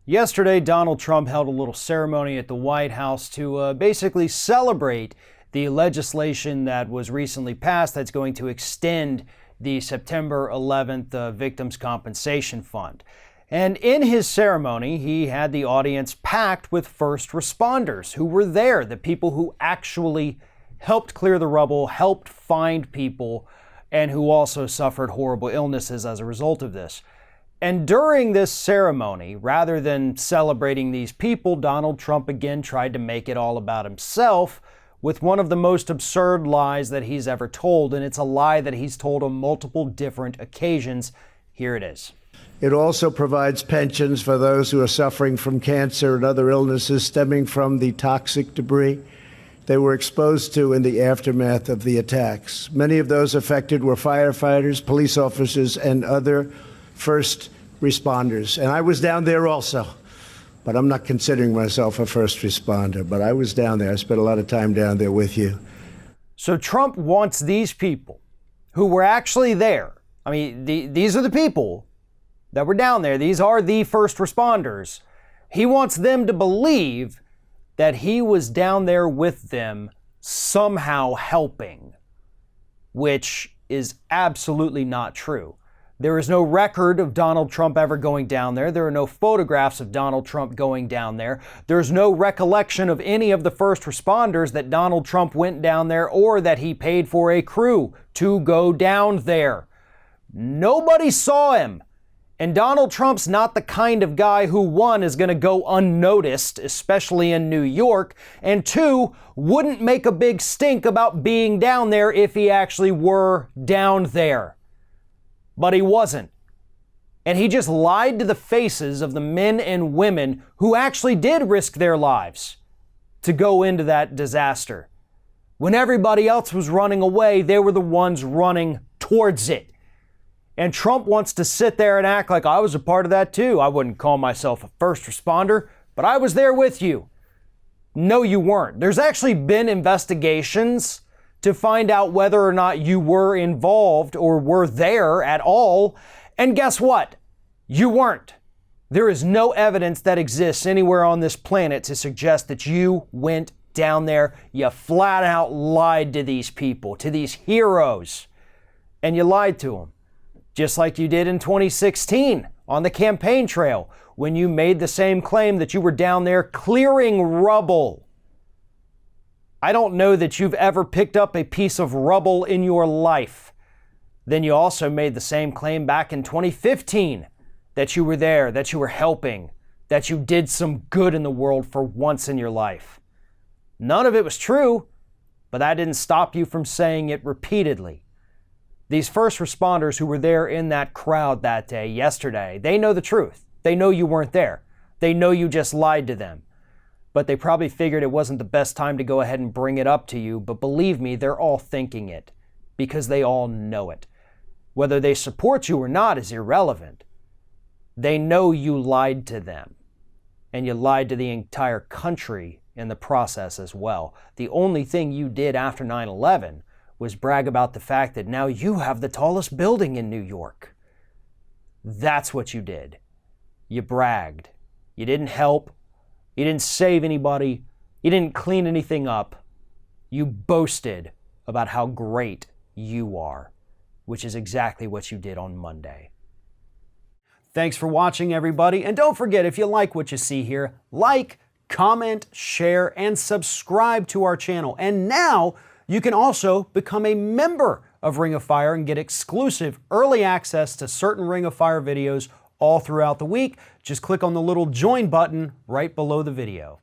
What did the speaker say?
Yesterday, Donald Trump held a little ceremony at the White House to basically celebrate the legislation that was recently passed that's going to extend the September 11th Victims' Compensation Fund. And in his ceremony, he had the audience packed with first responders who were there, the people who actually helped clear the rubble, helped find people, and who also suffered horrible illnesses as a result of this. And during this ceremony, rather than celebrating these people, Donald Trump again tried to make it all about himself with one of the most absurd lies that he's ever told. And it's a lie that he's told on multiple different occasions. Here it is. It also provides pensions for those who are suffering from cancer and other illnesses stemming from the toxic debris they were exposed to in the aftermath of the attacks. Many of those affected were firefighters, police officers, and other first responders. And I was down there also, but I'm not considering myself a first responder, but I was down there. I spent a lot of time down there with you. So Trump wants these people who were actually there. I mean, these are the people that were down there. These are the first responders. He wants them to believe that he was down there with them somehow helping, which is absolutely not true. There is no record of Donald Trump ever going down there. There are no photographs of Donald Trump going down there. There's no recollection of any of the first responders that Donald Trump went down there or that he paid for a crew to go down there. Nobody saw him. And Donald Trump's not the kind of guy who, one, is going to go unnoticed, especially in New York, and two, wouldn't make a big stink about being down there if he actually were down there. But he wasn't. And he just lied to the faces of the men and women who actually did risk their lives to go into that disaster. When everybody else was running away, they were the ones running towards it. And Trump wants to sit there and act like I was a part of that too. I wouldn't call myself a first responder, but I was there with you. No, you weren't. There's actually been investigations to find out whether or not you were involved or were there at all. And guess what? You weren't. There is no evidence that exists anywhere on this planet to suggest that you went down there. You flat out lied to these people, to these heroes, and you lied to them. Just like you did in 2016 on the campaign trail when you made the same claim that you were down there clearing rubble. I don't know that you've ever picked up a piece of rubble in your life. Then you also made the same claim back in 2015 that you were there, that you were helping, that you did some good in the world for once in your life. None of it was true, but that didn't stop you from saying it repeatedly. These first responders who were there in that crowd that day, yesterday, they know the truth. They know you weren't there. They know you just lied to them. But they probably figured it wasn't the best time to go ahead and bring it up to you. But believe me, they're all thinking it because they all know it. Whether they support you or not is irrelevant. They know you lied to them. And you lied to the entire country in the process as well. The only thing you did after 9/11 was brag about the fact that now you have the tallest building in New York. That's what you did. You bragged. You didn't help. You didn't save anybody. You didn't clean anything up. You boasted about how great you are, which is exactly what you did on Monday. Thanks for watching, everybody. And don't forget, if you like what you see here, like, comment, share, and subscribe to our channel. And now you can also become a member of Ring of Fire and get exclusive early access to certain Ring of Fire videos all throughout the week. Just click on the little join button right below the video.